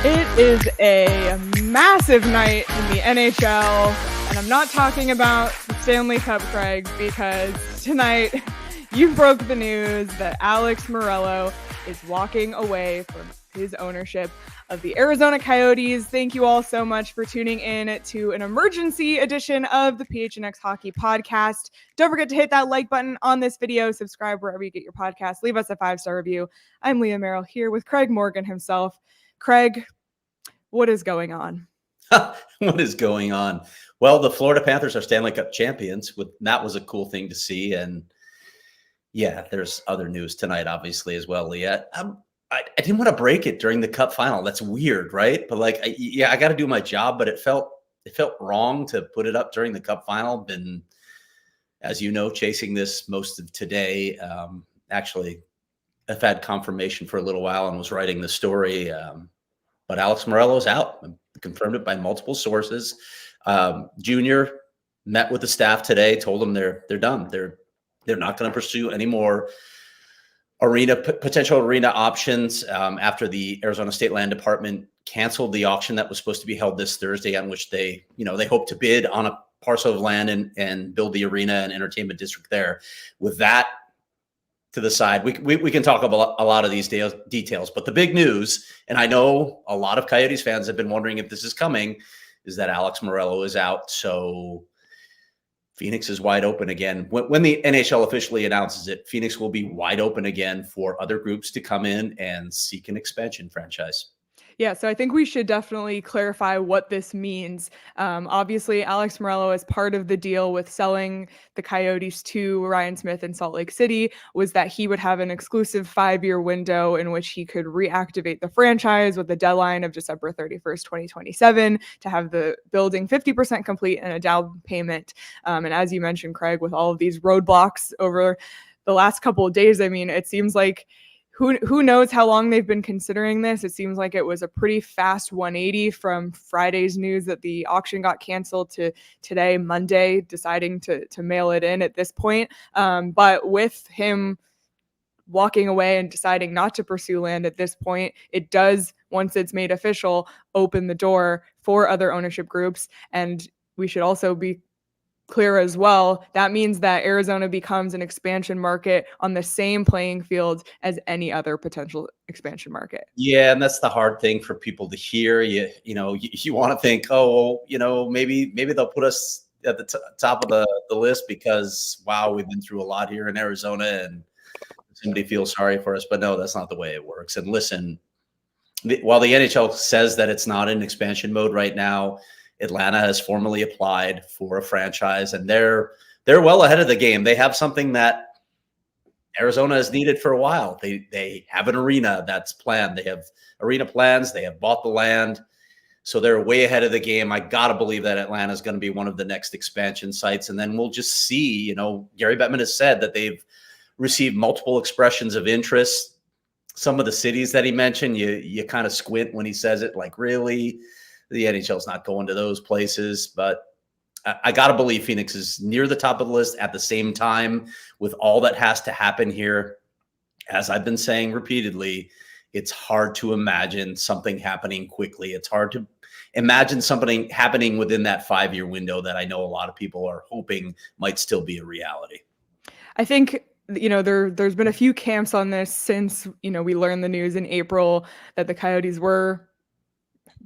It is a massive night in the NHL, and I'm not talking about the Stanley Cup, Craig, because tonight you broke the news that Alex Meruelo is walking away from his ownership of the Arizona Coyotes. Thank you all so much for tuning in to an emergency edition of the PHNX Hockey Podcast. Don't forget to hit that like button on this video, subscribe wherever you get your podcast, leave us a 5-star review. I'm Leah Merrall here with Craig Morgan himself. Craig, what is going on? What is going on? Well, the Florida Panthers are Stanley Cup champions. That was a cool thing to see. And yeah, there's other news tonight, obviously, as well, Leah. I didn't want to break it during the Cup final. That's weird, right? But I got to do my job. But it felt wrong to put it up during the Cup final. Been, as you know, chasing this most of today. Actually, I've had confirmation for a little while and was writing the story. But Alex Mureulo is out. I confirmed it by multiple sources. Junior met with the staff today, told them they're done. They're not going to pursue any more potential arena options after the Arizona State Land Department canceled the auction that was supposed to be held this Thursday, on which they hope to bid on a parcel of land and build the arena and entertainment district there. With that to the side, we can talk about a lot of these details, but the big news, and I know a lot of Coyotes fans have been wondering if this is coming, is that Alex Meruelo is out. So Phoenix is wide open again. When the NHL officially announces it, Phoenix will be wide open again for other groups to come in and seek an expansion franchise. Yeah, so I think we should definitely clarify what this means. Obviously, Alex Meruelo, as part of the deal with selling the Coyotes to Ryan Smith in Salt Lake City, was that he would have an exclusive 5-year window in which he could reactivate the franchise with the deadline of December 31st, 2027, to have the building 50% complete and a down payment. And as you mentioned, Craig, with all of these roadblocks over the last couple of days, I mean, it seems like who knows how long they've been considering this. It seems like it was a pretty fast 180 from Friday's news that the auction got canceled to today, Monday, deciding to mail it in at this point. But with him walking away and deciding not to pursue land at this point, it does, once it's made official, open the door for other ownership groups. And we should also be clear as well, that means that Arizona becomes an expansion market on the same playing field as any other potential expansion market. Yeah, and that's the hard thing for people to hear. You want to think, oh, maybe they'll put us at the top of the list because, wow, we've been through a lot here in Arizona and somebody feels sorry for us. But no, that's not the way it works. And listen, while the NHL says that it's not in expansion mode right now, Atlanta has formally applied for a franchise, and they're well ahead of the game. They have something that Arizona has needed for a while. They have an arena that's planned. They have arena plans. They have bought the land. So they're way ahead of the game. I got to believe that Atlanta is going to be one of the next expansion sites. And then we'll just see. Gary Bettman has said that they've received multiple expressions of interest. Some of the cities that he mentioned, you kind of squint when he says it, like, really? The NHL is not going to those places, but I got to believe Phoenix is near the top of the list. At the same time, with all that has to happen here, as I've been saying repeatedly, it's hard to imagine something happening quickly. It's hard to imagine something happening within that 5-year window that I know a lot of people are hoping might still be a reality. I think there's been a few camps on this since we learned the news in April that the Coyotes were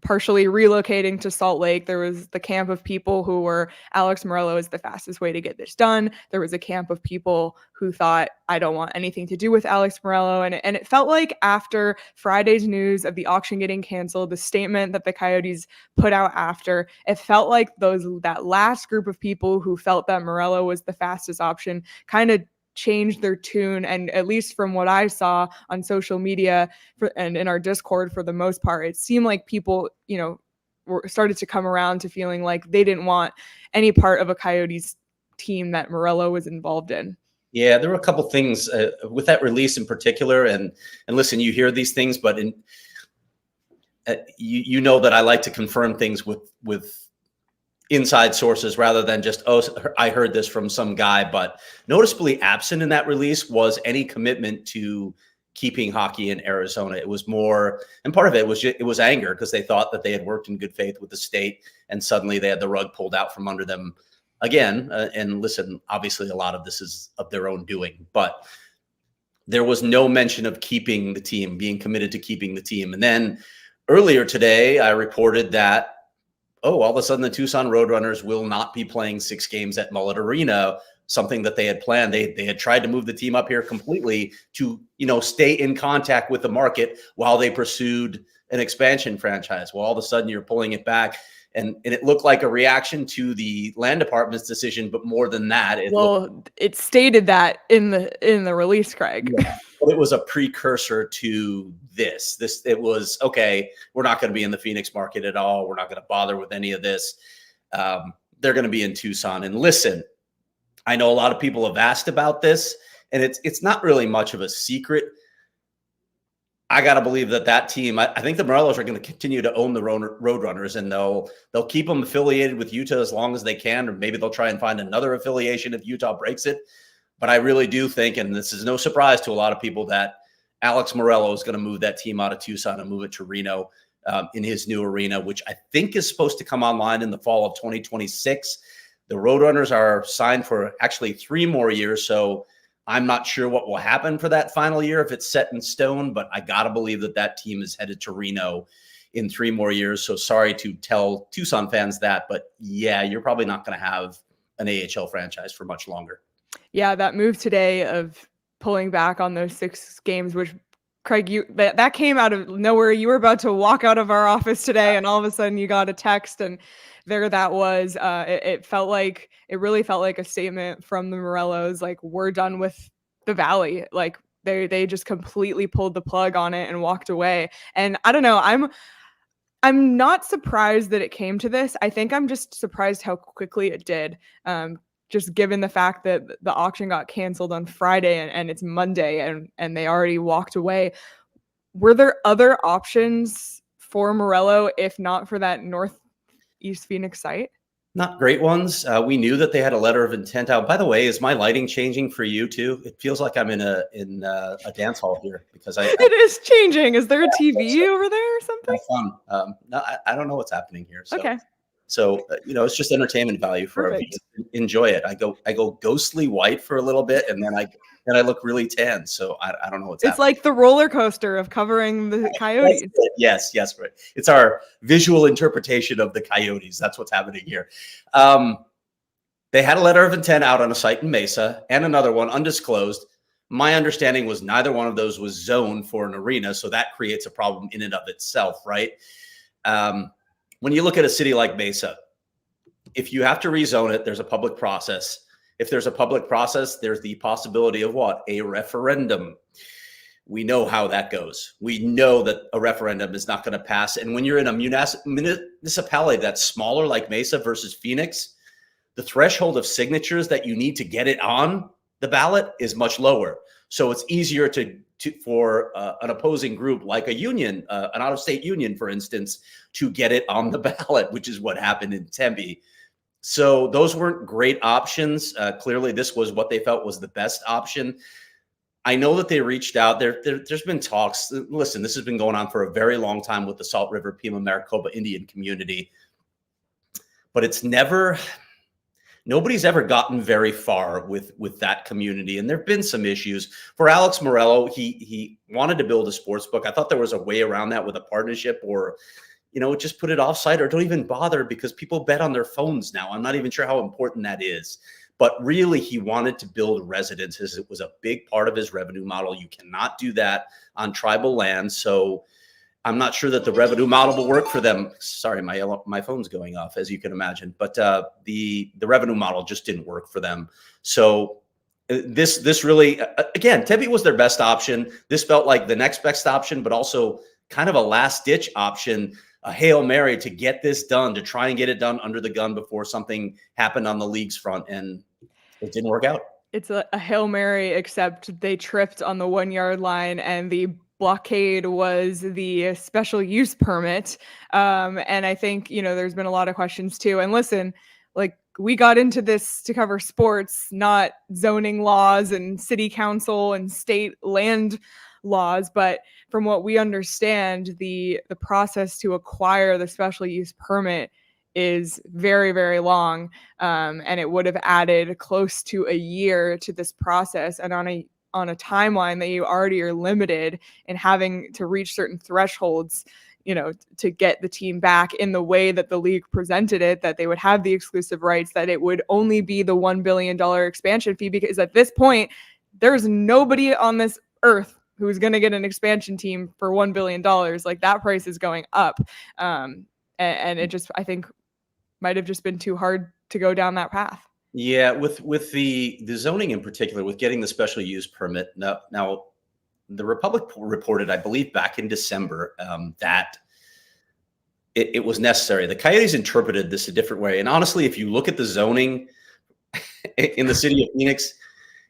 partially relocating to Salt Lake. There was the camp of people who were, Alex Meruelo is the fastest way to get this done. There was a camp of people who thought, I don't want anything to do with Alex Meruelo. And it felt like after Friday's news of the auction getting canceled, the statement that the Coyotes put out after, it felt like that last group of people who felt that Meruelo was the fastest option kind of changed their tune. And at least from what I saw on social media and in our Discord, for the most part, it seemed like people, started to come around to feeling like they didn't want any part of a Coyotes team that Meruelo was involved in. Yeah, there were a couple things with that release in particular. And listen, you hear these things, but you know that I like to confirm things with inside sources rather than just, oh, I heard this from some guy. But noticeably absent in that release was any commitment to keeping hockey in Arizona. It was more, and part of it was anger because they thought that they had worked in good faith with the state, and suddenly they had the rug pulled out from under them again. And listen, obviously, a lot of this is of their own doing, but there was no mention of keeping the team, being committed to keeping the team. And then earlier today, I reported that, all of a sudden the Tucson Roadrunners will not be playing 6 games at Mullet Arena, something that they had planned. They had tried to move the team up here completely to, stay in contact with the market while they pursued an expansion franchise. Well, all of a sudden you're pulling it back. And it looked like a reaction to the land department's decision, but more than that, it stated that in the release, Craig. Yeah, but it was a precursor to this. It was, okay, we're not going to be in the Phoenix market at all. We're not going to bother with any of this. They're going to be in Tucson. And listen, I know a lot of people have asked about this, and it's not really much of a secret. I got to believe that team, I think the Mureulos are going to continue to own the Roadrunners, and they'll keep them affiliated with Utah as long as they can, or maybe they'll try and find another affiliation if Utah breaks it. But I really do think, and this is no surprise to a lot of people, that Alex Meruelo is going to move that team out of Tucson and move it to Reno in his new arena, which I think is supposed to come online in the fall of 2026. The Roadrunners are signed for actually 3 more years, so I'm not sure what will happen for that final year if it's set in stone, but I got to believe that team is headed to Reno in 3 more years. So sorry to tell Tucson fans that, but yeah, you're probably not going to have an AHL franchise for much longer. Yeah, that move today of pulling back on those 6 games, which Craig, that came out of nowhere. You were about to walk out of our office today, and all of a sudden you got a text, and there that was. It really felt like a statement from the Morelos, like, we're done with the Valley. Like, they just completely pulled the plug on it and walked away. And I don't know, I'm not surprised that it came to this. I think I'm just surprised how quickly it did. Just given the fact that the auction got canceled on Friday and it's Monday and they already walked away. Were there other options for Meruelo if not for that Northeast Phoenix site? Not great ones. We knew that they had a letter of intent out. By the way, is my lighting changing for you too? It feels like I'm in a dance hall here because it is changing. Is there a TV over there or something? Fun. No, I don't know what's happening here. So. Okay. So, it's just entertainment value for our viewers. Enjoy it. I go ghostly white for a little bit, and then I look really tan. So I don't know what's happening. It's like the roller coaster of covering the Coyotes. Yes, right. It's our visual interpretation of the Coyotes. That's what's happening here. They had a letter of intent out on a site in Mesa and another one undisclosed. My understanding was neither one of those was zoned for an arena, so that creates a problem in and of itself, right? When you look at a city like Mesa, if you have to rezone it, there's a public process. If there's a public process, there's the possibility of what? A referendum. We know how that goes. We know that a referendum is not going to pass. And when you're in a municipality that's smaller like Mesa versus Phoenix, the threshold of signatures that you need to get it on the ballot is much lower. So it's easier for an opposing group like a union, an out-of-state union, for instance, to get it on the ballot, which is what happened in Tempe. So those weren't great options. Clearly, this was what they felt was the best option. I know that they reached out. There's been talks. Listen, this has been going on for a very long time with the Salt River Pima Maricopa Indian community, but nobody's ever gotten very far with that community. And there've been some issues. For Alex Meruelo, he wanted to build a sports book. I thought there was a way around that with a partnership, or, just put it offsite, or don't even bother, because people bet on their phones now. I'm not even sure how important that is. But really, he wanted to build residences. It was a big part of his revenue model. You cannot do that on tribal land. So I'm not sure that the revenue model will work for them. Sorry, my phone's going off, as you can imagine. But the revenue model just didn't work for them. So this really, again, Tempe was their best option. This felt like the next best option, but also kind of a last-ditch option, a Hail Mary to get this done, to try and get it done under the gun before something happened on the league's front, and it didn't work out. It's a Hail Mary, except they tripped on the 1-yard line, and the blockade was the special use permit. And I think, there's been a lot of questions too. And listen, like, we got into this to cover sports, not zoning laws and city council and state land laws. But from what we understand, the process to acquire the special use permit is very, very long. And it would have added close to a year to this process. And on a timeline that you already are limited in having to reach certain thresholds, to get the team back in the way that the league presented it, that they would have the exclusive rights, that it would only be the $1 billion expansion fee, because at this point, there's nobody on this earth who's going to get an expansion team for $1 billion. Like, that price is going up. And it just, I think, might have just been too hard to go down that path. Yeah, with the zoning in particular, with getting the special use permit. Now the Republic reported, I believe, back in December, that it was necessary. The Coyotes interpreted this a different way. And honestly, if you look at the zoning in the city of Phoenix,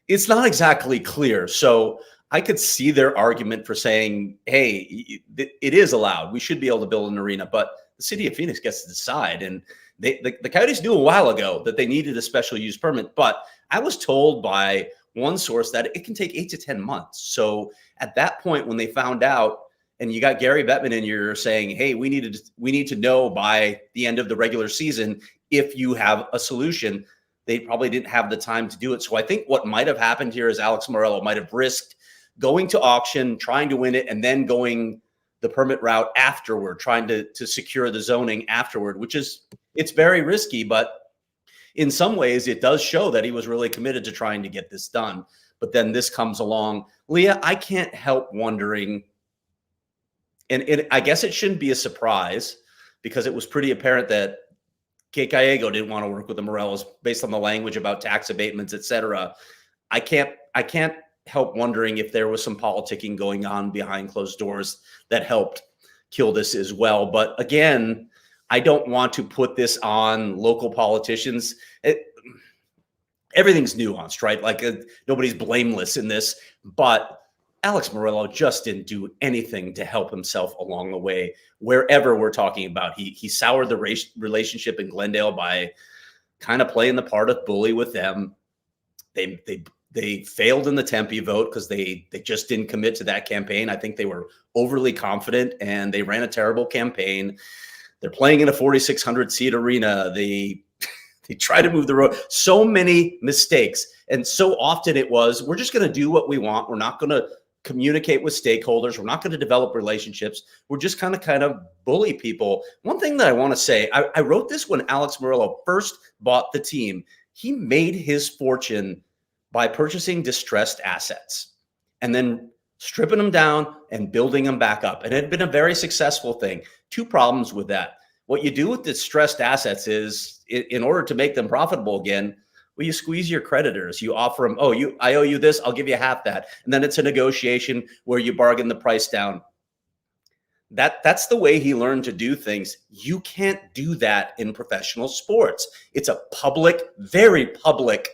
it's not exactly clear. So I could see their argument for saying, hey, it is allowed. We should be able to build an arena, but the city of Phoenix gets to decide. And the Coyotes knew a while ago that they needed a special use permit, but I was told by one source that it can take 8 to 10 months. So at that point, when they found out, and you got Gary Bettman in here saying, hey, we need to know by the end of the regular season if you have a solution, they probably didn't have the time to do it. So I think what might have happened here is Alex Mureulo might have risked going to auction, trying to win it, and then going the permit route afterward, trying to secure the zoning afterward, it's very risky, but in some ways it does show that he was really committed to trying to get this done. But then this comes along. Leah, I can't help wondering, and I guess it shouldn't be a surprise because it was pretty apparent that Kate Gallego didn't want to work with the Morellos based on the language about tax abatements, et cetera. I can't help wondering if there was some politicking going on behind closed doors that helped kill this as well. But again, I don't want to put this on local politicians. Everything's nuanced, right? Like nobody's blameless in this, but Alex Meruelo just didn't do anything to help himself along the way. Wherever we're talking about, he soured the relationship in Glendale by kind of playing the part of bully with them. They failed in the Tempe vote because they just didn't commit to that campaign. I think they were overly confident and they ran a terrible campaign. They're playing in a 4,600 seat arena. They try to move the road. So many mistakes. And so often it was, we're just going to do what we want. We're not going to communicate with stakeholders. We're not going to develop relationships. We're just kind of bully people. One thing that I want to say, I wrote this when Alex Mureulo first bought the team. He made his fortune by purchasing distressed assets and then stripping them down and building them back up. And it had been a very successful thing. Two problems with that. What you do with distressed assets is, in order to make them profitable again, well, you squeeze your creditors. You offer them, I owe you this, I'll give you half that. And then it's a negotiation where you bargain the price down. That's the way he learned to do things. You can't do that in professional sports. It's a public, very public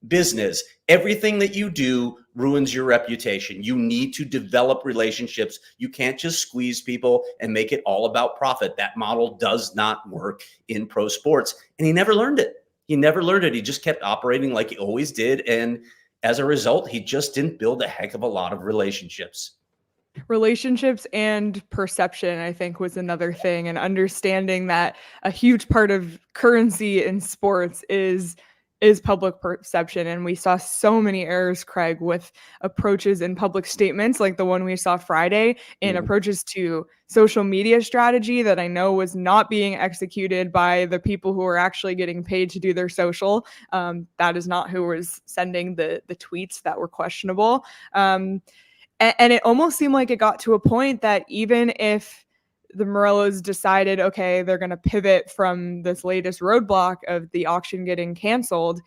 business. Everything that you do ruins your reputation. You need to develop relationships. You can't just squeeze people and make it all about profit. That model does not work in pro sports. And he never learned it. He just kept operating like he always did. And as a result, he just didn't build a heck of a lot of relationships. Relationships and perception, I think, was another thing. And understanding that a huge part of currency in sports is public perception. And we saw so many errors, Craig, with approaches in public statements like the one we saw Friday, and approaches to social media strategy that I know was not being executed by the people who are actually getting paid to do their social. That is not who was sending the tweets that were questionable. And it almost seemed like it got to a point that even if the Morellos decided, okay, they're going to pivot from this latest roadblock of the auction getting canceled,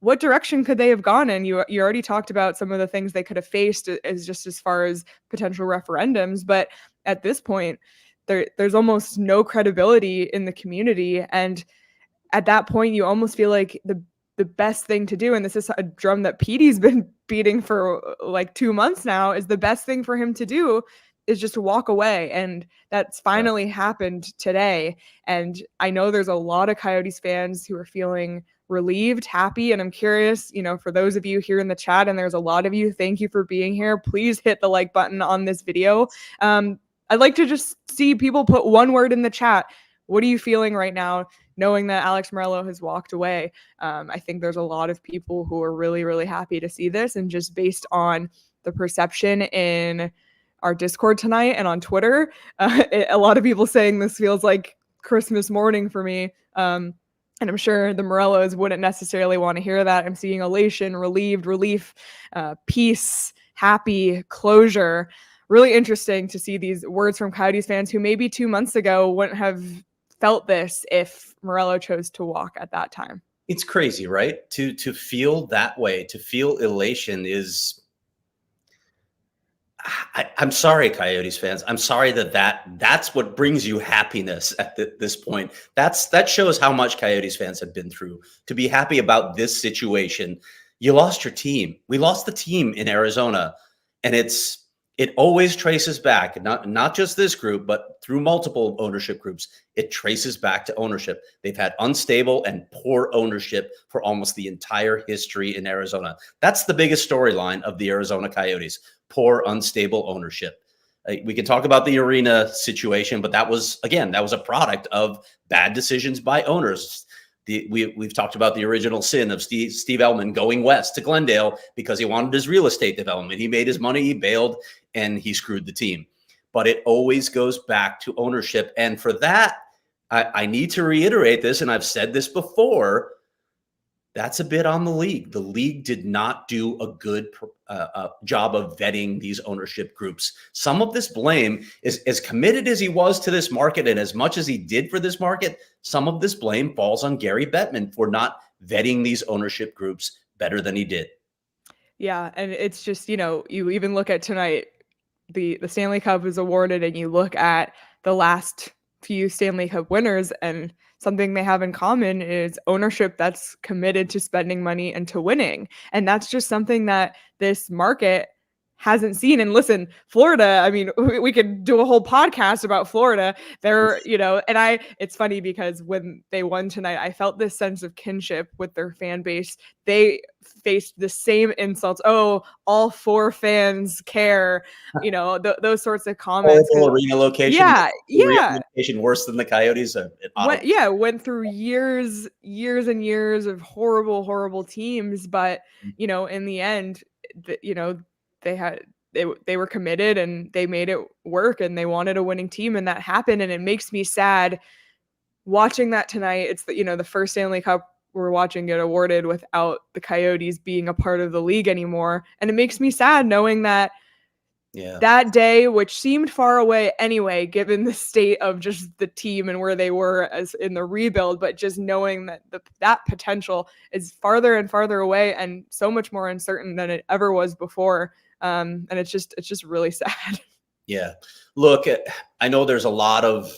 what direction could they have gone in? You already talked about some of the things they could have faced as far as potential referendums, but at this point, there's almost no credibility in the community. And at that point, you almost feel like the best thing to do, and this is a drum that Petey's been beating for like 2 months now, is the best thing for him to do is just to walk away. And that's finally happened today. And I know there's a lot of Coyotes fans who are feeling relieved, happy. And I'm curious, for those of you here in the chat, and there's a lot of you, thank you for being here. Please hit the like button on this video. I'd like to just see people put one word in the chat. What are you feeling right now, knowing that Alex Mureulo has walked away? I think there's a lot of people who are really, really happy to see this. And just based on the perception in our Discord tonight and on Twitter, a lot of people saying this feels like Christmas morning for me. And I'm sure the Morellos wouldn't necessarily want to hear that. I'm seeing elation, relieved, relief, peace, happy, closure. Really interesting to see these words from Coyotes fans who maybe 2 months ago wouldn't have felt this if Mureulo chose to walk at that time. It's crazy, right? To feel that way, to feel elation is... I'm sorry, Coyotes fans. I'm sorry that's what brings you happiness at this point. That shows how much Coyotes fans have been through. To be happy about this situation, you lost your team. We lost the team in Arizona, and it always traces back, not just this group, but through multiple ownership groups. It traces back to ownership. They've had unstable and poor ownership for almost the entire history in Arizona. That's the biggest storyline of the Arizona Coyotes: poor, unstable ownership. We can talk about the arena situation, but that was a product of bad decisions by owners. We've talked about the original sin of Steve Ellman going west to Glendale because he wanted his real estate development. He made his money, he bailed, and he screwed the team. But it always goes back to ownership. And for that, I need to reiterate this, and I've said this before, that's a bit on the league. The league did not do a good job of vetting these ownership groups. Some of this blame is, as committed as he was to this market and as much as he did for this market, some of this blame falls on Gary Bettman for not vetting these ownership groups better than he did. Yeah, and it's just, you even look at tonight, the Stanley Cup is awarded, and you look at the last few Stanley Cup winners, and something they have in common is ownership that's committed to spending money and to winning. And that's just something that this market hasn't seen. And listen, Florida, I mean, we could do a whole podcast about Florida. And it's funny because when they won tonight, I felt this sense of kinship with their fan base. They faced the same insults. Oh, all 4 fans care, those sorts of comments. Arena location. Yeah. Location worse than the Coyotes. Went through years and years of horrible teams. But, in the end, they were committed and they made it work, and they wanted a winning team, and that happened. And it makes me sad watching that tonight. It's the first Stanley Cup we're watching get awarded without the Coyotes being a part of the league anymore. And it makes me sad knowing that that day, which seemed far away anyway, given the state of just the team and where they were as in the rebuild, but just knowing that that potential is farther and farther away and so much more uncertain than it ever was before. And it's just really sad. Yeah. Look, I know there's a lot of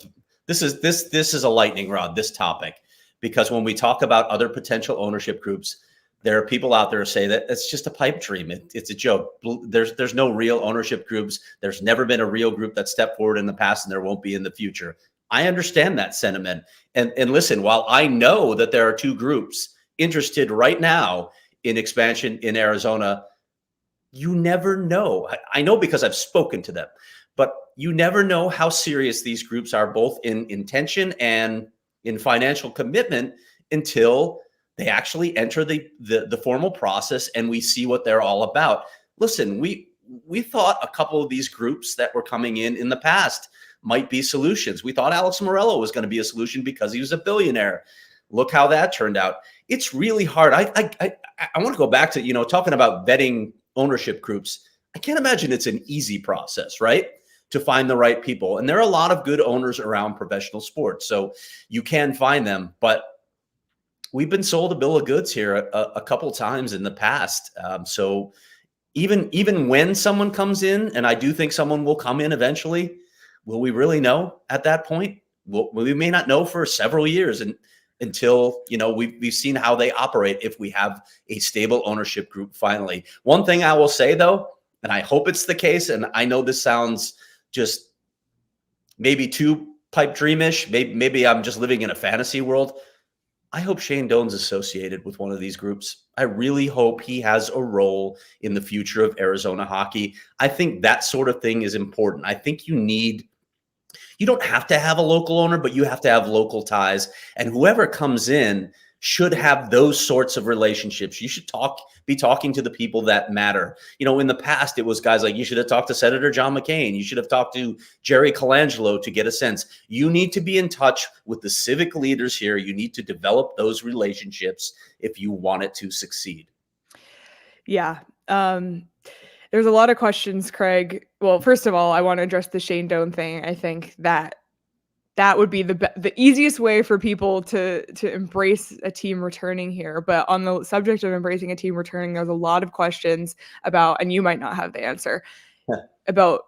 this is a lightning rod, this topic, because when we talk about other potential ownership groups, there are people out there who say that it's just a pipe dream. It's a joke. There's no real ownership groups. There's never been a real group that stepped forward in the past, and there won't be in the future. I understand that sentiment. And listen, while I know that there are 2 groups interested right now in expansion in Arizona, you never know. I know because I've spoken to them, but you never know how serious these groups are, both in intention and in financial commitment, until they actually enter the formal process and we see what they're all about. Listen, we thought a couple of these groups that were coming in the past might be solutions. We thought Alex Meruelo was going to be a solution because he was a billionaire. Look how that turned out. It's really hard. I want to go back to, talking about vetting ownership groups. I can't imagine it's an easy process, right? To find the right people. And there are a lot of good owners around professional sports, so you can find them, but we've been sold a bill of goods here a couple times in the past. So even when someone comes in, and I do think someone will come in eventually, will we really know at that point? We may not know for several years, and until we've seen how they operate, if we have a stable ownership group finally. One thing I will say though, and I hope it's the case, and I know this sounds just maybe too pipe dreamish. Maybe I'm just living in a fantasy world. I hope Shane Doan's associated with one of these groups. I really hope he has a role in the future of Arizona hockey. I think that sort of thing is important. I think you don't have to have a local owner, but you have to have local ties. And whoever comes in should have those sorts of relationships. You should be talking to the people that matter. In the past, it was guys like, you should have talked to Senator John McCain. You should have talked to Jerry Colangelo to get a sense. You need to be in touch with the civic leaders here. You need to develop those relationships if you want it to succeed. Yeah. There's a lot of questions, Craig. Well, first of all, I want to address the Shane Doan thing. I think that would be the easiest way for people to embrace a team returning here. But on the subject of embracing a team returning, there's a lot of questions about, and you might not have the answer, about,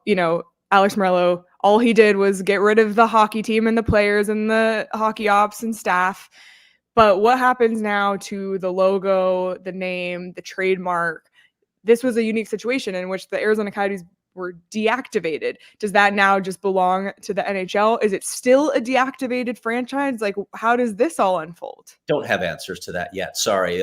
Alex Mureulo. All he did was get rid of the hockey team and the players and the hockey ops and staff. But what happens now to the logo, the name, the trademark? This was a unique situation in which the Arizona Coyotes were deactivated. Does that now just belong to the NHL? Is it still a deactivated franchise? Like, how does this all unfold? Don't have answers to that yet. Sorry.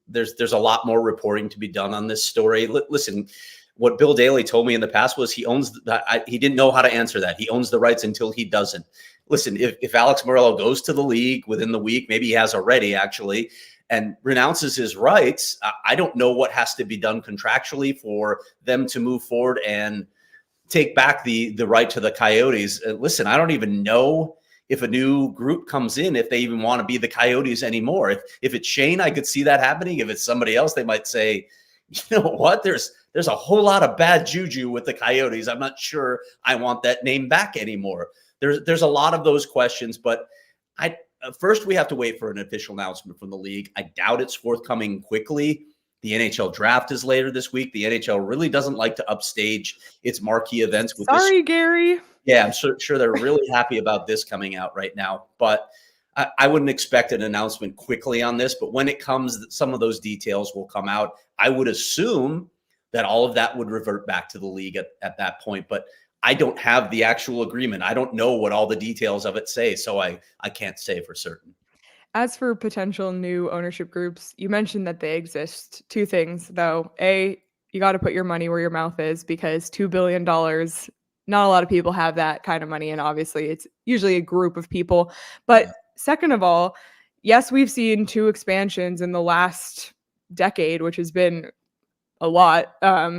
There's a lot more reporting to be done on this story. Listen, what Bill Daly told me in the past was he didn't know how to answer that. He owns the rights until he doesn't. Listen, if Alex Mureulo goes to the league within the week, maybe he has already actually, and renounces his rights, I don't know what has to be done contractually for them to move forward and take back the right to the Coyotes. Listen, I don't even know if a new group comes in, if they even want to be the Coyotes anymore. If it's Shane, I could see that happening. If it's somebody else, they might say, you know what, there's a whole lot of bad juju with the Coyotes. I'm not sure I want that name back anymore. There's a lot of those questions, but first, we have to wait for an official announcement from the league. I doubt it's forthcoming quickly. The NHL draft is later this week. The NHL really doesn't like to upstage its marquee events. Sorry, Gary. Yeah, I'm sure they're really happy about this coming out right now. But I wouldn't expect an announcement quickly on this. But when it comes, some of those details will come out. I would assume that all of that would revert back to the league at that point. But I don't have the actual agreement. I don't know what all the details of it say, so I can't say for certain. As for potential new ownership groups, you mentioned that they exist. Two things, though. A, you got to put your money where your mouth is, because $2 billion, not a lot of people have that kind of money. And obviously, it's usually a group of people. But second of all, yes, we've seen 2 expansions in the last decade, which has been a lot,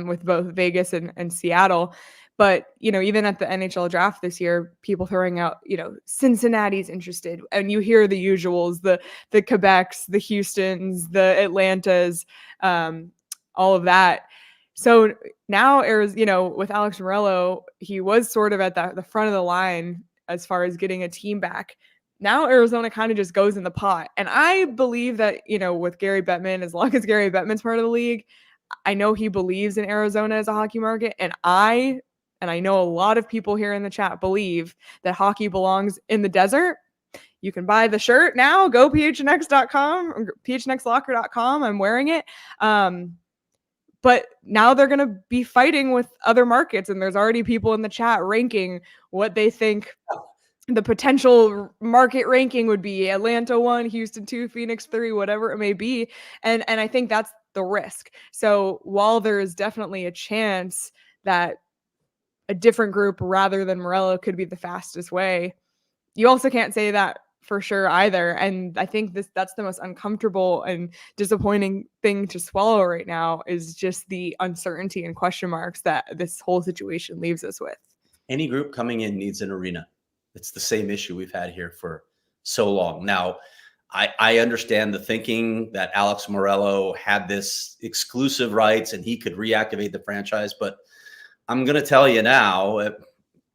with both Vegas and Seattle. But, even at the NHL draft this year, people throwing out, Cincinnati's interested. And you hear the usuals, the Quebecs, the Houstons, the Atlantas, all of that. So now, with Alex Mureulo, he was sort of at the front of the line as far as getting a team back. Now Arizona kind of just goes in the pot. And I believe that, with Gary Bettman, as long as Gary Bettman's part of the league, I know he believes in Arizona as a hockey market. And I know a lot of people here in the chat believe that hockey belongs in the desert. You can buy the shirt now. Go PHNX.com, PHNXlocker.com. I'm wearing it. But now they're going to be fighting with other markets. And there's already people in the chat ranking what they think the potential market ranking would be. Atlanta 1, Houston 2, Phoenix 3, whatever it may be. And I think that's the risk. So while there is definitely a chance that a different group rather than Mureulo could be the fastest way, you also can't say that for sure either. And I think that's the most uncomfortable and disappointing thing to swallow right now, is just the uncertainty and question marks that this whole situation leaves us with. Any group coming in needs an arena. It's the same issue we've had here for so long. Now, I understand the thinking that Alex Mureulo had this exclusive rights and he could reactivate the franchise, but I'm going to tell you now, and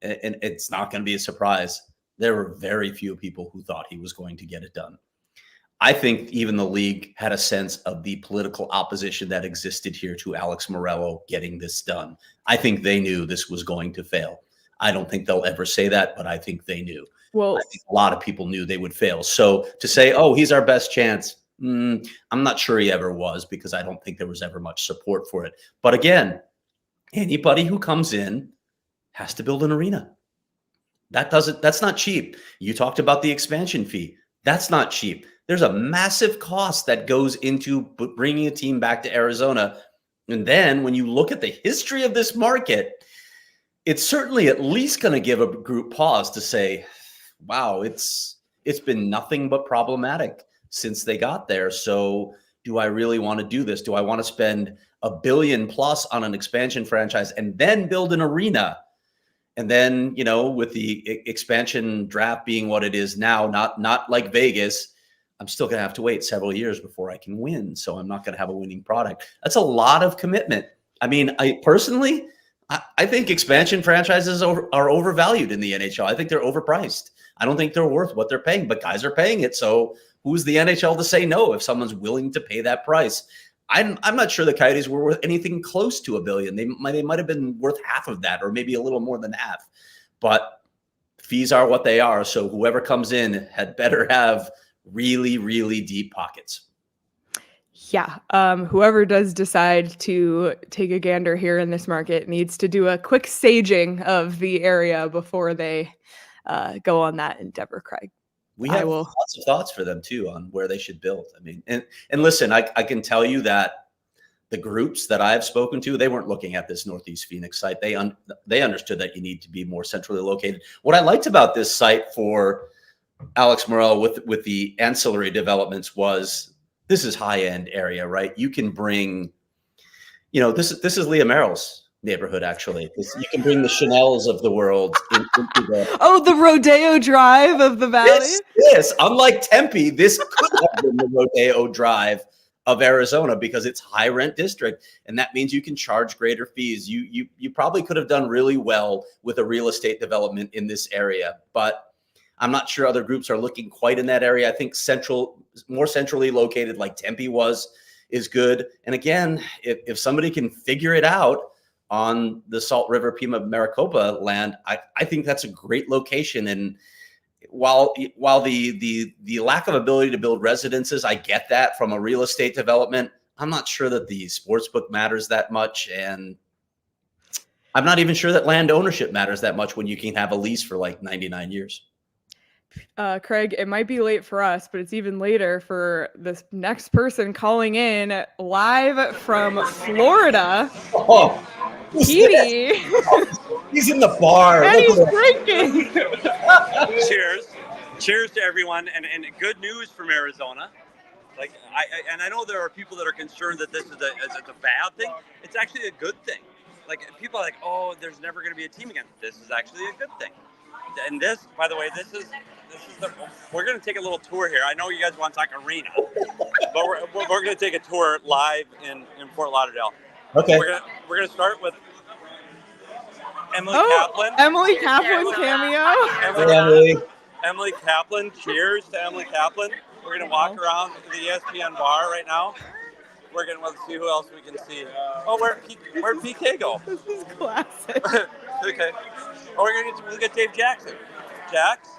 it's not going to be a surprise, there were very few people who thought he was going to get it done. I think even the league had a sense of the political opposition that existed here to Alex Mureulo getting this done. I think they knew this was going to fail. I don't think they'll ever say that, but I think they knew. Well, I think a lot of people knew they would fail. So to say, oh, he's our best chance, I'm not sure he ever was, because I don't think there was ever much support for it. But again, anybody who comes in has to build an arena. That's not cheap. You talked about the expansion fee. That's not cheap. There's a massive cost that goes into bringing a team back to Arizona. And then when you look at the history of this market, it's certainly at least going to give a group pause to say, wow, it's been nothing but problematic since they got there. So do I really want to do this? Do I want to spend $1 billion plus on an expansion franchise and then build an arena? And then, you know, with the expansion draft being what it is now, not like Vegas, I'm still going to have to wait several years before I can win. So I'm not going to have a winning product. That's a lot of commitment. I mean, I personally think expansion franchises are overvalued in the NHL. I think they're overpriced. I don't think they're worth what they're paying, but guys are paying it. So who's the NHL to say no if someone's willing to pay that price? I'm not sure the Coyotes were worth anything close to $1 billion. They might have been worth half of that, or maybe a little more than half. But fees are what they are. So whoever comes in had better have really, really deep pockets. Yeah. Whoever does decide to take a gander here in this market needs to do a quick saging of the area before they go on that endeavor, Craig. We have lots of thoughts for them too on where they should build. I mean, and listen, I can tell you that the groups that I've spoken to, they weren't looking at this Northeast Phoenix site. They understood that you need to be more centrally located. What I liked about this site for Alex Mureulo with the ancillary developments was this is high end area, right? You can bring, you know, this is Leah Merrall's neighborhood, actually. You can bring the Chanels of the world into the Rodeo Drive of the Valley. Yes, unlike Tempe, this could have been the Rodeo Drive of Arizona because it's high rent district, and that means you can charge greater fees. You probably could have done really well with a real estate development in this area, but I'm not sure other groups are looking quite in that area. I think more centrally located like Tempe is good. And again, if somebody can figure it out on the Salt River Pima Maricopa land, I think that's a great location. And while the lack of ability to build residences, I get that from a real estate development, I'm not sure that the sports book matters that much. And I'm not even sure that land ownership matters that much when you can have a lease for like 99 years. Craig, it might be late for us, but it's even later for this next person calling in live from Florida. Oh, Petey. He's in the bar. And he's drinking. Cheers to everyone, and good news from Arizona. Like I know there are people that are concerned that this is a bad thing. It's actually a good thing. Like people are like, oh, there's never going to be a team again. This is actually a good thing. And this, by the way, we're going to take a little tour here. I know you guys want to talk arena, but we're going to take a tour live in Fort Lauderdale. Okay. We're going to start with Emily Kaplan. Emily Kaplan Emily. cameo. Emily Kaplan. Cheers to Emily Kaplan. We're going to walk around the ESPN bar right now. We're going to see who else we can see. Oh, where'd PK go? This is classic. Okay. Oh, we're going to get Dave Jackson. Jax,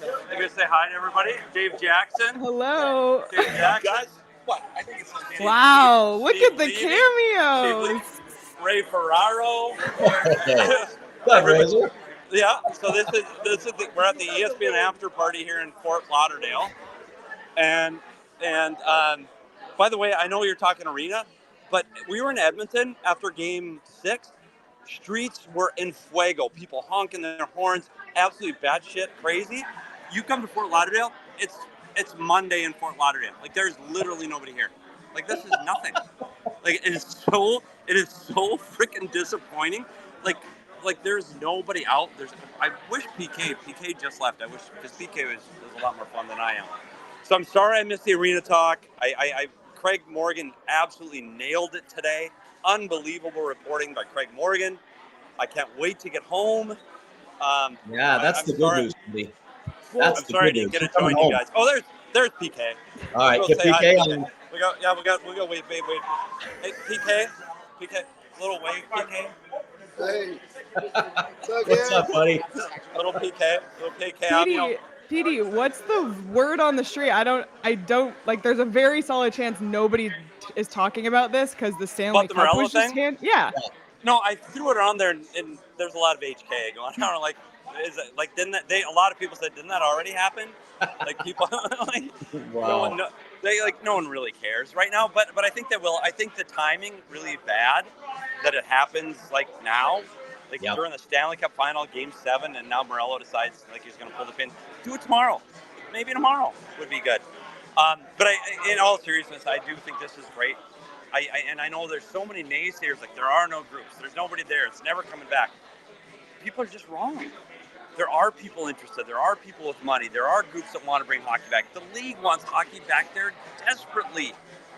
you're going to say hi to everybody. Dave Jackson. Hello. Dave Jackson. Guys, what? I think it's wow, look Steve at the Levy, cameos. Ray Ferraro. Yeah, so this is we're at the ESPN after party here in Fort Lauderdale. And by the way, I know you're talking arena, but we were in Edmonton after game 6. Streets were in fuego. People honking their horns, absolutely batshit crazy. You come to Fort Lauderdale, it's Monday in Fort Lauderdale. Like there's literally nobody here. Like this is nothing. Like it is so freaking disappointing. Like there's nobody out. I wish PK just left. I wish, because PK was a lot more fun than I am. So I'm sorry I missed the arena talk. Craig Morgan absolutely nailed it today. Unbelievable reporting by Craig Morgan. I can't wait to get home. That's the good news for me. I'm sorry I didn't get to join you guys. Oh, there's PK. All right, get PK on. We go. Wait. Hey, PK, little wave, PK. Hey. What's up, buddy? Little PK. Petey, what's the word on the street? I don't like. There's a very solid chance nobody is talking about this because the Stanley Cup was just handed. Yeah. No, I threw it on there, and there's a lot of HK going on. Like, is it like didn't that they? A lot of people said, didn't that already happen? Like people, like Wow. no one really cares right now. But I think that will. I think the timing really bad that it happens like now, like Yep. during the Stanley Cup final, Game 7, and now Mureulo decides like he's going to pull the pin. Do it tomorrow. Maybe tomorrow would be good. But in all seriousness, I do think this is great. And I know there's so many naysayers, like there are no groups, there's nobody there, it's never coming back. People are just wrong. There are people interested, there are people with money, there are groups that want to bring hockey back. The league wants hockey back there desperately.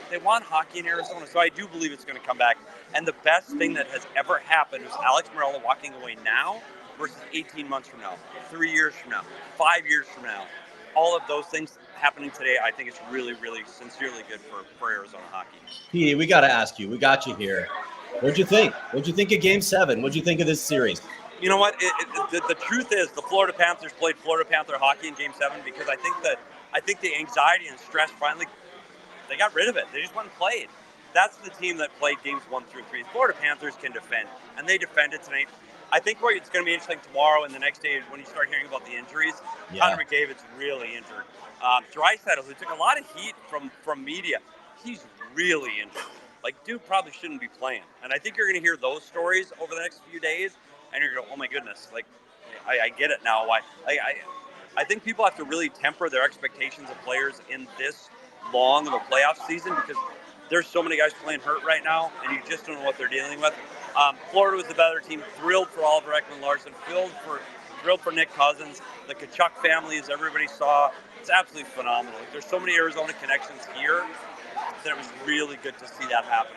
They want hockey in Arizona, so I do believe it's going to come back. And the best thing that has ever happened is Alex Mureulo walking away now versus 18 months from now, 3 years from now, 5 years from now. All of those things happening today, I think it's really, really sincerely good for Arizona hockey. Petey, we got to ask you. We got you here. What'd you think? What'd you think of Game 7? What'd you think of this series? You know what? The truth is, the Florida Panthers played Florida Panther hockey in Game 7 because I think the anxiety and stress finally, they got rid of it. They just went and played. That's the team that played Games 1 through 3. The Florida Panthers can defend, and they defended tonight. I think where it's going to be interesting tomorrow and the next day when you start hearing about the injuries. Yeah. Connor McDavid's really injured. Draisaitl, who took a lot of heat from media, he's really injured. Like, dude probably shouldn't be playing. And I think you're going to hear those stories over the next few days, and you're going to go, oh my goodness, like, I get it now. Why? I think people have to really temper their expectations of players in this long of a playoff season because there's so many guys playing hurt right now, and you just don't know what they're dealing with. Florida was the better team. Thrilled for Oliver Ekman-Larsson. Thrilled for Nick Cousins. The Kachuk family, as everybody saw, it's absolutely phenomenal. Like, there's so many Arizona connections here that it was really good to see that happen.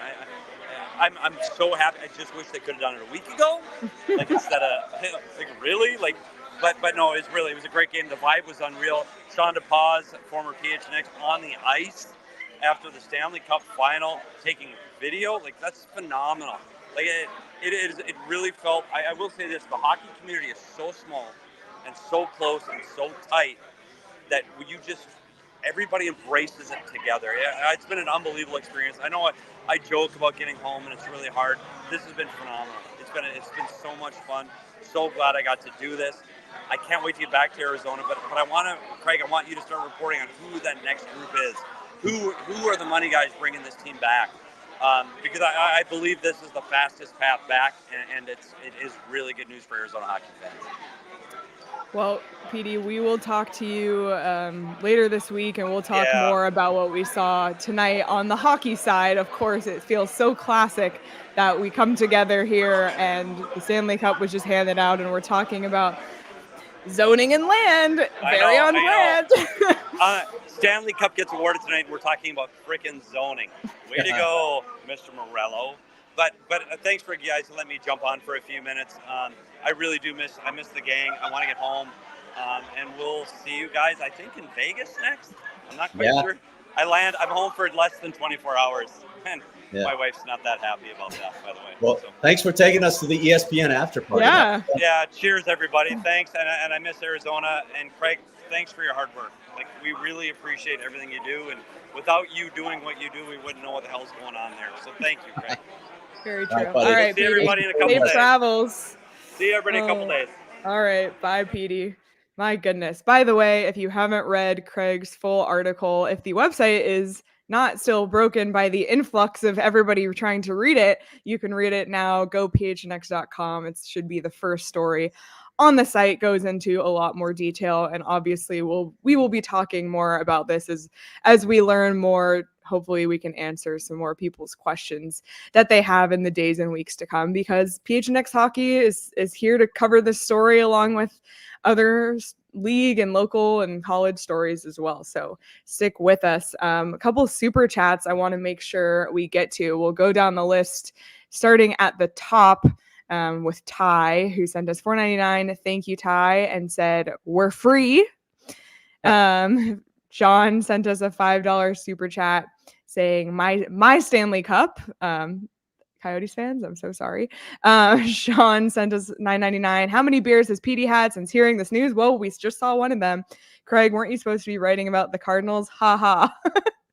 I'm so happy. I just wish they could have done it a week ago, like instead of like really like. But no, it was a great game. The vibe was unreal. Sean DePaz, former PHNX, on the ice after the Stanley Cup final, taking video, like that's phenomenal. Like it really felt. I will say this: the hockey community is so small and so close and so tight that everybody embraces it together. It's been an unbelievable experience. I know I joke about getting home and it's really hard. This has been phenomenal. It's been so much fun. So glad I got to do this. I can't wait to get back to Arizona, but Craig, I want you to start reporting on who that next group is. Who are the money guys bringing this team back? Because I believe this is the fastest path back, and it is really good news for Arizona hockey fans. Well, Petey, we will talk to you later this week, and we'll talk more about what we saw tonight on the hockey side. Of course, it feels so classic that we come together here, and the Stanley Cup was just handed out, and we're talking about zoning and land. Very on brand. Stanley Cup gets awarded tonight, and we're talking about frickin' zoning. Way to go, Mr. Meruelo. But thanks for you guys to let me jump on for a few minutes. I really do miss the gang. I want to get home, and we'll see you guys. I think in Vegas next. I'm not quite sure. I'm home for less than 24 hours, and my wife's not that happy about that, by the way. Well, thanks for taking us to the ESPN after party. Yeah. Cheers, everybody. Thanks, and I miss Arizona. And Craig, thanks for your hard work. Like, we really appreciate everything you do, and without you doing what you do, we wouldn't know what the hell's going on there. So thank you, Craig. Very true. All right, see everybody in a couple days. Safe travels. See everybody in a couple days. All right. Bye, Petey. My goodness. By the way, if you haven't read Craig's full article, if the website is not still broken by the influx of everybody trying to read it, you can read it now. Go phnx.com. It should be the first story on the site. Goes into a lot more detail, and obviously we will be talking more about this as we learn more. Hopefully we can answer some more people's questions that they have in the days and weeks to come, because PHNX Hockey is here to cover this story along with other league and local and college stories as well. So stick with us. A couple of super chats I want to make sure we get to. We'll go down the list starting at the top with Ty, who sent us $4.99. Thank you, Ty, and said, we're free. John sent us a $5 super chat saying my Stanley Cup. Coyotes fans, I'm so sorry. Sean sent us $9.99. How many beers has Petey had since hearing this news? Well, we just saw one of them. Craig, weren't you supposed to be writing about the Cardinals? Ha ha.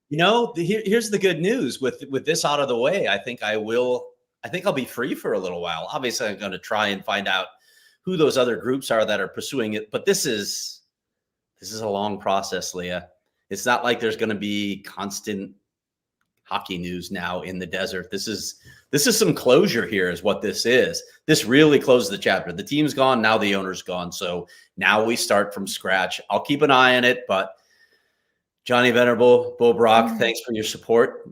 Here's the good news. With this out of the way, I think I will I think I'll be free for a little while. Obviously, I'm going to try and find out who those other groups are that are pursuing it. But this is a long process, Leah. It's not like there's going to be constant hockey news now in the desert. This is some closure here is what this is. This really closes the chapter. The team's gone. Now the owner's gone. So now we start from scratch. I'll keep an eye on it, but Johnny Venerable, Bo Brock, thanks for your support.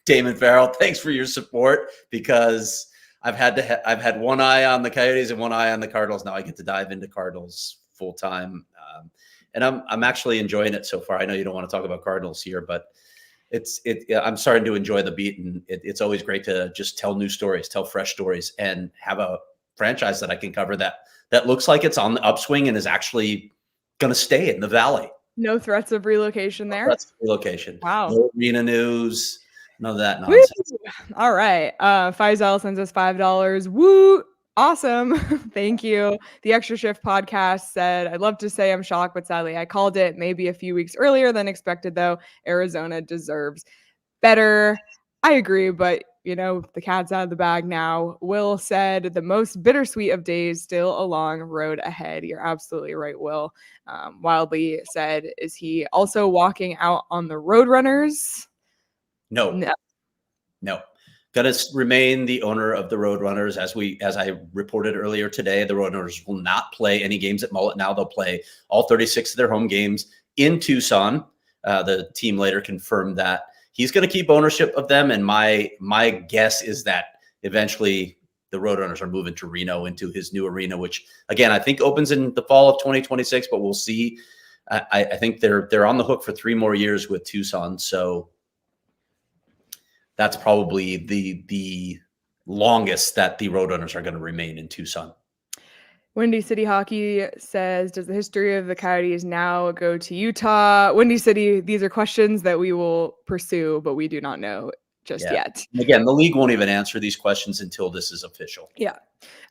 Damon Farrell, thanks for your support, because I've had one eye on the Coyotes and one eye on the Cardinals. Now I get to dive into Cardinals full time. And I'm actually enjoying it so far. I know you don't want to talk about Cardinals here, but I'm starting to enjoy the beat, and it's always great to just tell new stories, tell fresh stories, and have a franchise that I can cover that looks like it's on the upswing and is actually going to stay in the Valley. No threats of relocation there? Threats of relocation. Wow. No arena news. None of that nonsense. Woo! All right. Faisal sends us $5. Woo! Awesome. Thank you. The Extra Shift podcast said, I'd love to say I'm shocked, but sadly I called it maybe a few weeks earlier than expected, though. Arizona deserves better. I agree, but the cat's out of the bag now. Will said the most bittersweet of days, still a long road ahead. You're absolutely right, Will. Wildly said, is he also walking out on the Roadrunners? No. Going to remain the owner of the Roadrunners. As I reported earlier today, the Roadrunners will not play any games at Mullet now. They'll play all 36 of their home games in Tucson. The team later confirmed that he's going to keep ownership of them. And my guess is that eventually the Roadrunners are moving to Reno into his new arena, which again, I think opens in the fall of 2026, but we'll see. I think they're on the hook for 3 more years with Tucson. So that's probably the longest that the Roadrunners are going to remain in Tucson. Windy City Hockey says, does the history of the Coyotes now go to Utah? Windy City, these are questions that we will pursue, but we do not know just yet. And again, the league won't even answer these questions until this is official. Yeah.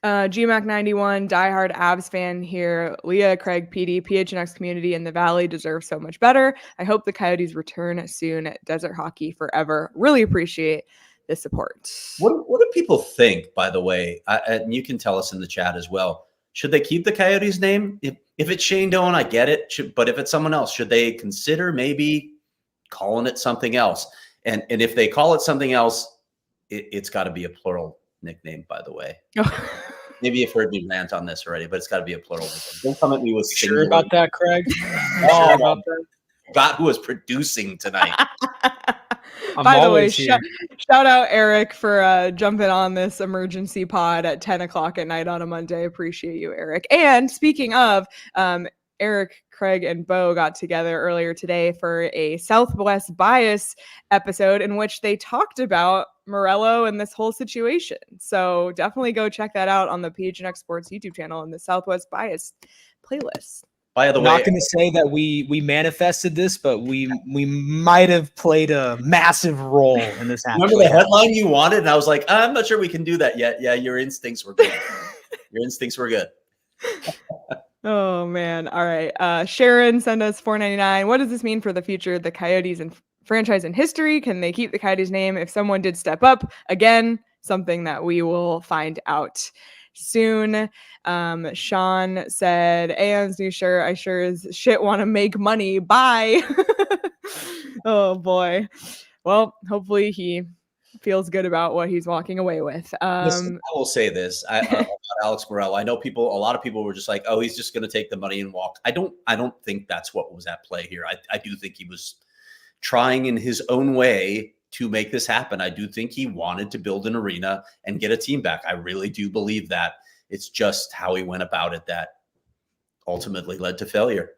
GMAC91, diehard Avs fan here. Leah, Craig, Petey, PHNX community in the Valley deserve so much better. I hope the Coyotes return soon. Desert hockey forever. Really appreciate the support. What do people think, by the way? And you can tell us in the chat as well. Should they keep the Coyotes name? If it's Shane Doan, I get it. But if it's someone else, should they consider maybe calling it something else? And if they call it something else, it's got to be a plural nickname, by the way. Maybe you've heard me rant on this already, but it's got to be a plural nickname. Don't come at me with sure about that, Craig? Sure about that? God, who is producing tonight? By the way, shout out Eric for jumping on this emergency pod at 10 o'clock at night on a Monday. Appreciate you, Eric. And speaking of, Eric, Craig, and Bo got together earlier today for a Southwest Bias episode in which they talked about Mureulo and this whole situation. So definitely go check that out on the PHNX Sports YouTube channel in the Southwest Bias playlist. By the way, not going to say that we manifested this, but we might have played a massive role in this. Remember the headline you wanted, and I was like, I'm not sure we can do that yet. Yeah, your instincts were good. Your instincts were good. Oh man! All right, Sharon send us $4.99. What does this mean for the future of the Coyotes and franchise in history? Can they keep the Coyotes name if someone did step up? Again, something that we will find out soon. Sean said, Aon's new shirt, I sure as shit want to make money. Bye. Oh boy. Well, hopefully he feels good about what he's walking away with. Listen, I will say this about Alex Mureulo. I know a lot of people were just like, oh, he's just going to take the money and walk. I don't think that's what was at play here. I do think he was trying in his own way to make this happen. I do think he wanted to build an arena and get a team back. I really do believe that. It's just how he went about it that ultimately led to failure.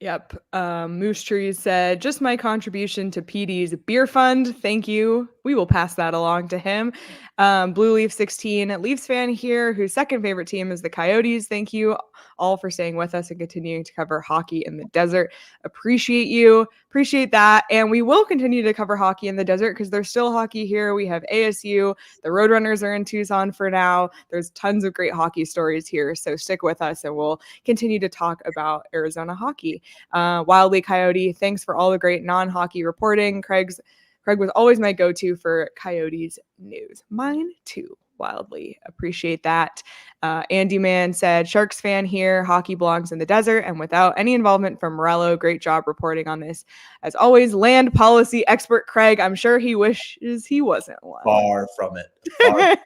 Yep. Moose Trees said, just my contribution to PD's beer fund. Thank you. We will pass that along to him. Blue Leaf 16, Leafs fan here, whose second favorite team is the Coyotes. Thank you all for staying with us and continuing to cover hockey in the desert. Appreciate you. Appreciate that. And we will continue to cover hockey in the desert because there's still hockey here. We have ASU. The Roadrunners are in Tucson for now. There's tons of great hockey stories here. So stick with us and we'll continue to talk about Arizona hockey. Wildly Coyote, thanks for all the great non-hockey reporting. Craig's Craig was always my go-to for Coyotes news. Mine too. Wildly appreciate that. Andy Man said, Sharks fan here. Hockey belongs in the desert and without any involvement from Mureulo. Great job reporting on this. As always, land policy expert Craig. I'm sure he wishes he wasn't one. Far from it. Far.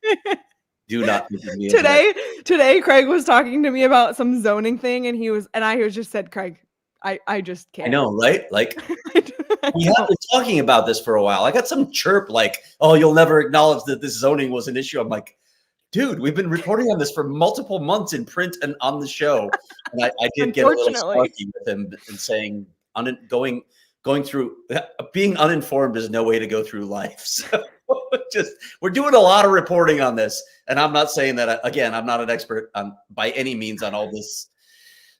Do not think of me Today, Craig was talking to me about some zoning thing, and I just said, Craig, I just can't. I know, right? Like, we have been talking about this for a while. I got some chirp like, oh, you'll never acknowledge that this zoning was an issue. I'm like, dude, we've been reporting on this for multiple months in print and on the show. And I did get a little sparky with him and saying, going through, being uninformed is no way to go through life. So we're doing a lot of reporting on this. And I'm not saying that, again, I'm not an expert on by any means on all this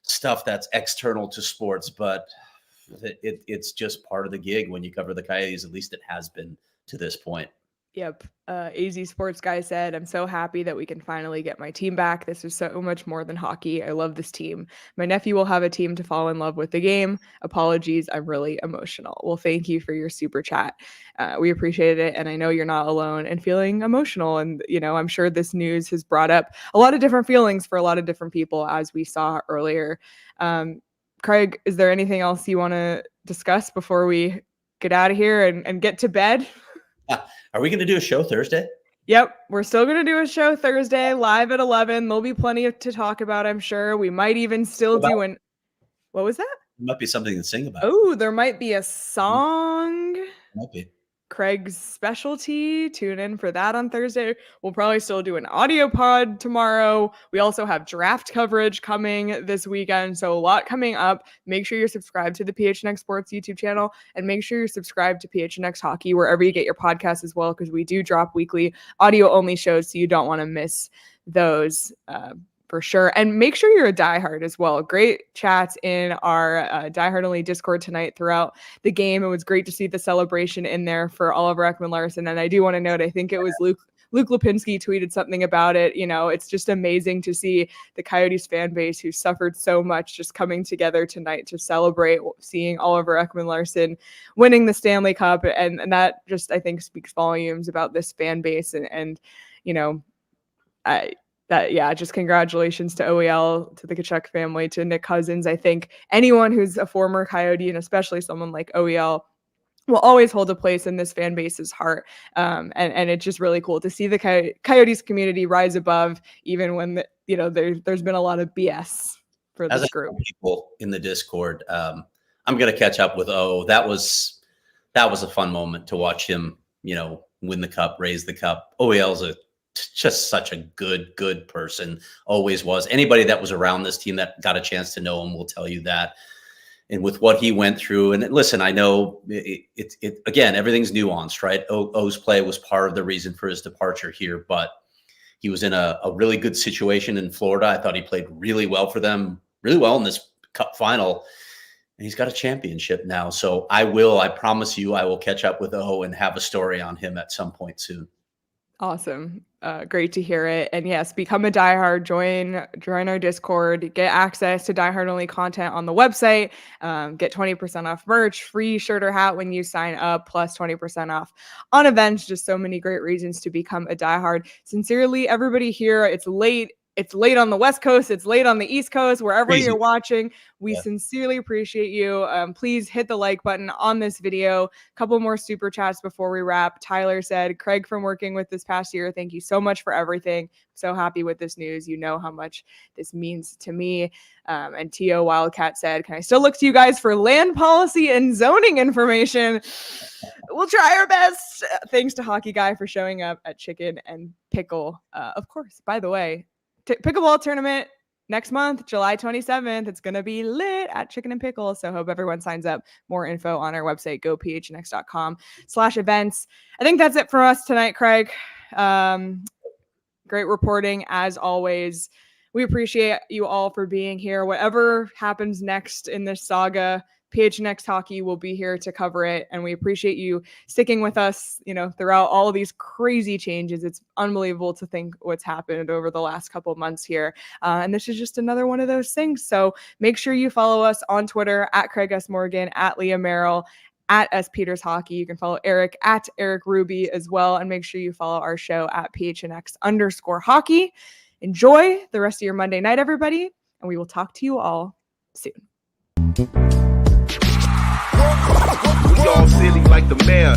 stuff that's external to sports, but it's just part of the gig when you cover the Coyotes. At least it has been to this point. Yep. AZ Sports Guy said, I'm so happy that we can finally get my team back. This is so much more than hockey. I love this team. My nephew will have a team to fall in love with the game. Apologies. I'm really emotional. Well, thank you for your super chat. We appreciate it. And I know you're not alone and feeling emotional. And, I'm sure this news has brought up a lot of different feelings for a lot of different people, as we saw earlier. Craig, is there anything else you want to discuss before we get out of here and get to bed? Are we going to do a show Thursday? Yep. We're still going to do a show Thursday live at 11. There'll be plenty to talk about, I'm sure. We might even still do what was that? There might be something to sing about. Oh, there might be a song. Might be. Craig's specialty. Tune in for that on Thursday. We'll probably still do an audio pod tomorrow. We also have draft coverage coming this weekend, so a lot coming up. Make sure you're subscribed to the PHNX Sports YouTube channel, and make sure you're subscribed to PHNX Hockey wherever you get your podcasts as well, because we do drop weekly audio-only shows, so you don't want to miss those for sure. And make sure you're a diehard as well. Great chats in our diehard only Discord tonight throughout the game. It was great to see the celebration in there for Oliver Ekman-Larsson. And I do want to note, I think it was Luke Lipinski tweeted something about it. It's just amazing to see the Coyotes fan base who suffered so much just coming together tonight to celebrate seeing Oliver Ekman-Larsson winning the Stanley Cup. And that just, I think, speaks volumes about this fan base. Just congratulations to OEL, to the Tkachuk family, to Nick Cousins. I think anyone who's a former Coyote, and especially someone like OEL, will always hold a place in this fan base's heart. And it's just really cool to see the Coyotes community rise above, even when there's been a lot of BS for this group. People in the Discord, I'm going to catch up with O. That was a fun moment to watch him, win the cup, raise the cup. OEL's just such a good person, always was. Anybody that was around this team that got a chance to know him will tell you that. And with what he went through, and listen, I know it again, everything's nuanced, right? O's play was part of the reason for his departure here, but he was in a really good situation in Florida. I thought he played really well for them, really well in this cup final. And he's got a championship now. So I promise you, I will catch up with O and have a story on him at some point soon. Awesome. Great to hear it. And yes, become a diehard, join our Discord, get access to diehard only content on the website, get 20% off merch, free shirt or hat when you sign up, plus 20% off on events. Just so many great reasons to become a diehard. Sincerely, everybody here, it's late on the West Coast. It's late on the East Coast, wherever you're watching. We sincerely appreciate you. Please hit the like button on this video. A couple more super chats before we wrap. Tyler said, Craig, from working with this past year, thank you so much for everything. So happy with this news. You know how much this means to me. And T.O. Wildcat said, can I still look to you guys for land policy and zoning information? We'll try our best. Thanks to Hockey Guy for showing up at Chicken and Pickle. Of course, by the way, pickleball tournament next month, July 27th. It's going to be lit at Chicken and Pickle. So hope everyone signs up. More info on our website, gophnx.com/events. I think that's it for us tonight, Craig. Great reporting as always. We appreciate you all for being here. Whatever happens next in this saga, PHNX Hockey will be here to cover it, and we appreciate you sticking with us, throughout all of these crazy changes. It's unbelievable to think what's happened over the last couple of months here, and this is just another one of those things. So make sure you follow us on Twitter at Craig S. Morgan, at Leah Merrall, at S Peters Hockey. You can follow Eric at Eric Ruby as well. And make sure you follow our show at PHNX_hockey. Enjoy the rest of your Monday night, everybody. And we will talk to you all soon. We all silly like the mayor.